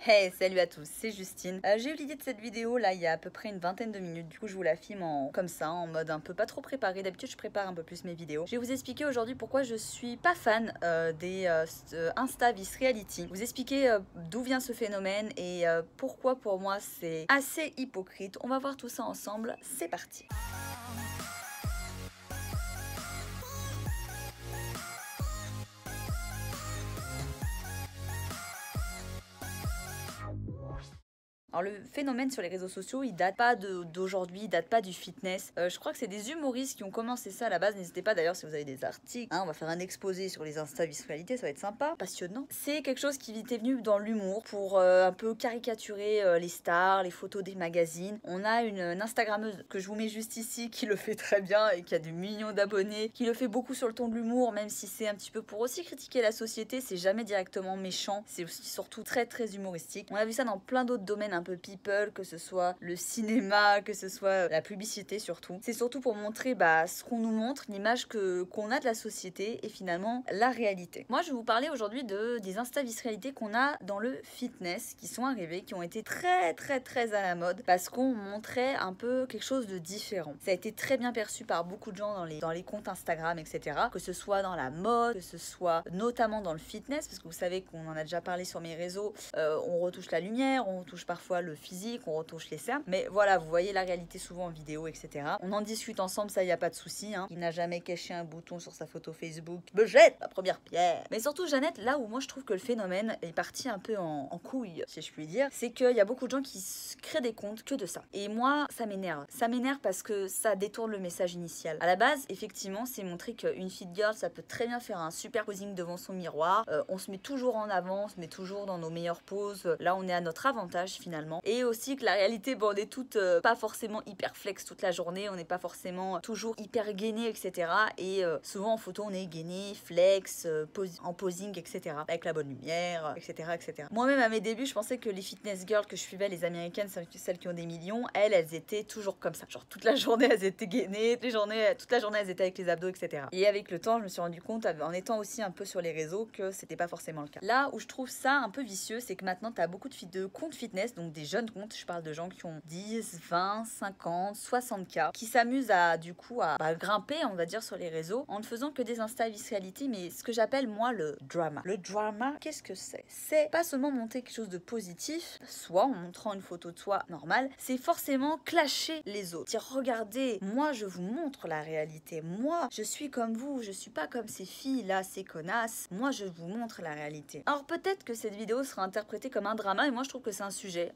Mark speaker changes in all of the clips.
Speaker 1: Hey, salut à tous, c'est Justine. J'ai eu l'idée de cette vidéo là il y a à peu près une vingtaine de minutes. Du coup, je vous la filme comme ça, en mode un peu pas trop préparé. D'habitude, je prépare un peu plus mes vidéos. Je vais vous expliquer aujourd'hui pourquoi je suis pas fan des Insta Vis Reality. Vous expliquer d'où vient ce phénomène et pourquoi pour moi c'est assez hypocrite. On va voir tout ça ensemble. C'est parti. Alors le phénomène sur les réseaux sociaux, il date pas d'aujourd'hui, il date pas du fitness. Je crois que c'est des humoristes qui ont commencé ça à la base. N'hésitez pas d'ailleurs si vous avez des articles. On va faire un exposé sur les Insta visualité, ça va être sympa, passionnant. C'est quelque chose qui était venu dans l'humour pour un peu caricaturer les stars, les photos des magazines. On a une Instagrammeuse que je vous mets juste ici qui le fait très bien et qui a des millions d'abonnés, qui le fait beaucoup sur le ton de l'humour, même si c'est un petit peu pour aussi critiquer la société. C'est jamais directement méchant, c'est aussi surtout très très humoristique. On a vu ça dans plein d'autres domaines un peu people, que ce soit le cinéma, que ce soit la publicité surtout. C'est surtout pour montrer ce qu'on nous montre, l'image qu'on a de la société et finalement la réalité. Moi je vais vous parler aujourd'hui des Insta-Vis réalité qu'on a dans le fitness, qui sont arrivés, qui ont été très très très à la mode parce qu'on montrait un peu quelque chose de différent. Ça a été très bien perçu par beaucoup de gens dans les comptes Instagram, etc. Que ce soit dans la mode, que ce soit notamment dans le fitness, parce que vous savez qu'on en a déjà parlé sur mes réseaux, on retouche la lumière, on retouche parfois le physique, on retouche les cernes, mais voilà, vous voyez la réalité souvent en vidéo, etc. On en discute ensemble, ça y a pas de souci. Il n'a jamais caché un bouton sur sa photo Facebook. Me jette la première pierre. Mais surtout Jeannette, là où moi je trouve que le phénomène est parti un peu en couille, si je puis dire, c'est qu'il y a beaucoup de gens qui créent des comptes que de ça. Et moi, ça m'énerve. Ça m'énerve parce que ça détourne le message initial. À la base, effectivement, c'est montrer qu'une fit girl, ça peut très bien faire un super posing devant son miroir. On se met toujours en avant, on se met toujours dans nos meilleures poses. Là, on est à notre avantage finalement. Et aussi que la réalité, on est toutes pas forcément hyper flex toute la journée, on n'est pas forcément toujours hyper gainé, etc. Et souvent en photo, on est gainé, flex, en posing, etc. Avec la bonne lumière, etc. etc. Moi-même, à mes débuts, je pensais que les fitness girls que je suivais, les américaines, celles qui ont des millions, elles étaient toujours comme ça. Genre toute la journée, elles étaient gainées, toute la journée, elles étaient avec les abdos, etc. Et avec le temps, je me suis rendu compte, en étant aussi un peu sur les réseaux, que c'était pas forcément le cas. Là où je trouve ça un peu vicieux, c'est que maintenant, t'as beaucoup de comptes fitness, donc des jeunes comptes, je parle de gens qui ont 10, 20, 50, 60K, qui s'amusent à grimper, on va dire, sur les réseaux, en ne faisant que des Insta Reality, mais ce que j'appelle moi le drama. Le drama, qu'est-ce que c'est? C'est pas seulement montrer quelque chose de positif, soit en montrant une photo de soi normale, c'est forcément clasher les autres. Dire, regardez, moi je vous montre la réalité, moi je suis comme vous, je suis pas comme ces filles là, ces connasses, moi je vous montre la réalité. Alors peut-être que cette vidéo sera interprétée comme un drama, et moi je trouve que c'est un sujet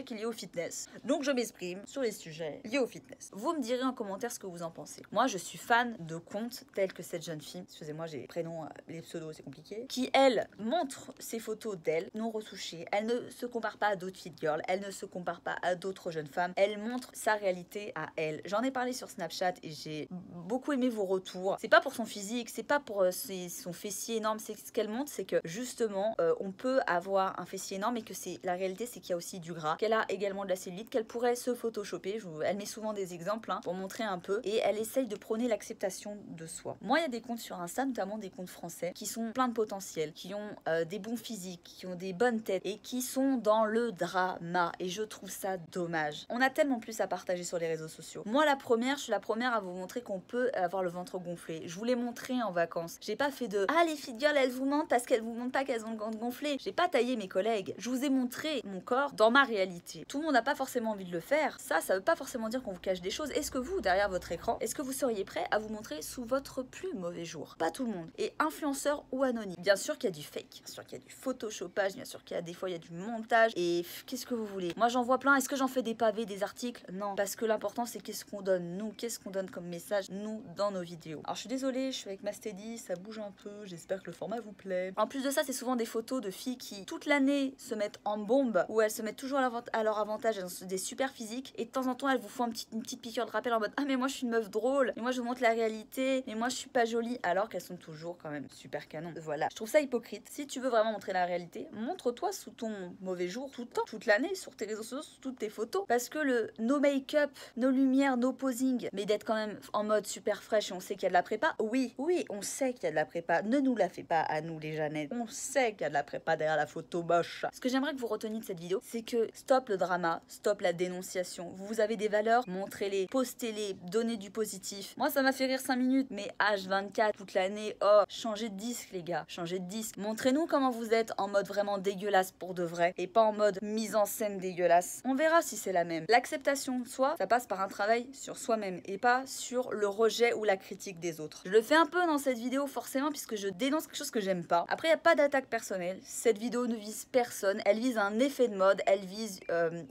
Speaker 1: qui est lié au fitness. Donc je m'exprime sur les sujets liés au fitness. Vous me direz en commentaire ce que vous en pensez. Moi je suis fan de comptes tels que cette jeune fille, excusez-moi j'ai les prénoms, les pseudos c'est compliqué, qui elle montre ses photos d'elle, non retouchées, elle ne se compare pas à d'autres fit girls, elle ne se compare pas à d'autres jeunes femmes, elle montre sa réalité à elle. J'en ai parlé sur Snapchat et j'ai beaucoup aimé vos retours. C'est pas pour son physique, c'est pas pour son fessier énorme, c'est ce qu'elle montre, c'est que justement on peut avoir un fessier énorme et que la réalité c'est qu'il y a aussi du gras, qu'elle a également de la cellulite, qu'elle pourrait se photoshopper. Elle met souvent des exemples pour montrer un peu, et elle essaye de prôner l'acceptation de soi. Moi il y a des comptes sur Insta, notamment des comptes français, qui sont pleins de potentiel, qui ont des bons physiques, qui ont des bonnes têtes et qui sont dans le drama, et je trouve ça dommage. On a tellement plus à partager sur les réseaux sociaux. Moi je suis la première à vous montrer qu'on peut avoir le ventre gonflé. Je vous l'ai montré en vacances. J'ai pas fait de les fit girls elles vous mentent parce qu'elles vous montrent pas qu'elles ont le ventre gonflé. J'ai pas taillé mes collègues. Je vous ai montré mon corps dans ma réalité. Tout le monde n'a pas forcément envie de le faire. Ça veut pas forcément dire qu'on vous cache des choses. Est-ce que vous, derrière votre écran, est-ce que vous seriez prêt à vous montrer sous votre plus mauvais jour? Pas tout le monde. Et influenceur ou anonyme. Bien sûr qu'il y a du fake, bien sûr qu'il y a du photoshopage, bien sûr qu'il y a des fois il y a du montage. Et qu'est-ce que vous voulez? Moi j'en vois plein. Est-ce que j'en fais des pavés, des articles? Non. Parce que l'important c'est qu'est-ce qu'on donne, nous, qu'est-ce qu'on donne comme message, nous, dans nos vidéos. Alors je suis désolée, je suis avec ma Steady, ça bouge un peu, j'espère que le format vous plaît. En plus de ça, c'est souvent des photos de filles qui toute l'année se mettent en bombe, ou elles se mettent toujours à leur avantage, elles ont des super physiques et de temps en temps elles vous font une petite piqûre de rappel en mode ah mais moi je suis une meuf drôle, et moi je vous montre la réalité, mais moi je suis pas jolie, alors qu'elles sont toujours quand même super canon. Voilà, je trouve ça hypocrite. Si tu veux vraiment montrer la réalité, montre-toi sous ton mauvais jour tout le temps, toute l'année, sur tes réseaux sociaux, sur toutes tes photos, parce que le no make-up, no lumière, no posing, mais d'être quand même en mode super fraîche et on sait qu'il y a de la prépa, oui, on sait qu'il y a de la prépa, ne nous la fait pas à nous les Jeannettes, on sait qu'il y a de la prépa derrière la photo moche. Ce que j'aimerais que vous reteniez de cette vidéo, c'est que stop le drama, stop la dénonciation. Vous avez des valeurs, montrez-les, postez-les, donnez du positif. Moi ça m'a fait rire 5 minutes, mais H24 toute l'année, oh, changez de disque les gars, changez de disque. Montrez-nous comment vous êtes en mode vraiment dégueulasse pour de vrai et pas en mode mise en scène dégueulasse. On verra si c'est la même. L'acceptation de soi, ça passe par un travail sur soi-même et pas sur le rejet ou la critique des autres. Je le fais un peu dans cette vidéo forcément puisque je dénonce quelque chose que j'aime pas. Après il n'y a pas d'attaque personnelle, cette vidéo ne vise personne, elle vise un effet de mode, elle vise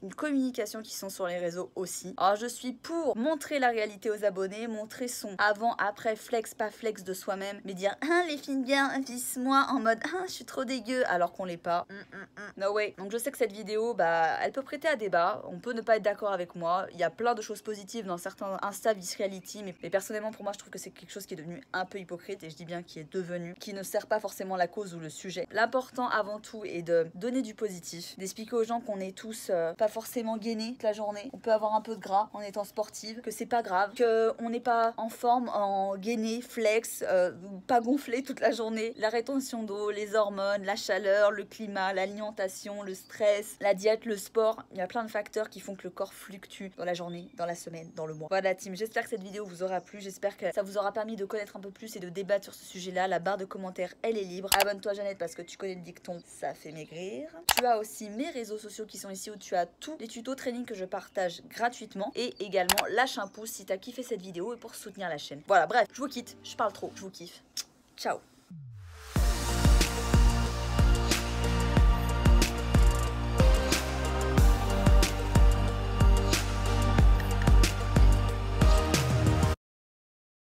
Speaker 1: une communication qui sont sur les réseaux aussi. Alors je suis pour montrer la réalité aux abonnés, montrer son avant, après, flex, pas flex de soi-même, mais dire ah les filles bien, vise-moi en mode ah je suis trop dégueu alors qu'on l'est pas. No way. Donc je sais que cette vidéo, bah elle peut prêter à débat, on peut ne pas être d'accord avec moi, il y a plein de choses positives dans certains Insta Vis Reality, mais personnellement pour moi je trouve que c'est quelque chose qui est devenu un peu hypocrite, et je dis bien qui est devenu, qui ne sert pas forcément la cause ou le sujet. L'important avant tout est de donner du positif, d'expliquer aux gens qu'on est tous pas forcément gainés toute la journée, on peut avoir un peu de gras en étant sportive, que c'est pas grave, que on n'est pas en forme, en gainé, flex, pas gonflé toute la journée. La rétention d'eau, les hormones, la chaleur, le climat, l'alimentation, le stress, la diète, le sport, il y a plein de facteurs qui font que le corps fluctue dans la journée, dans la semaine, dans le mois. Voilà team, j'espère que cette vidéo vous aura plu, j'espère que ça vous aura permis de connaître un peu plus et de débattre sur ce sujet-là. La barre de commentaires, elle est libre. Abonne-toi Jeannette parce que tu connais le dicton, ça fait maigrir. Tu as aussi mes réseaux sociaux qui sont ici où tu as tous les tutos training que je partage gratuitement, et également lâche un pouce si t'as kiffé cette vidéo et pour soutenir la chaîne. Voilà, bref, je vous quitte, je parle trop, je vous kiffe. Ciao.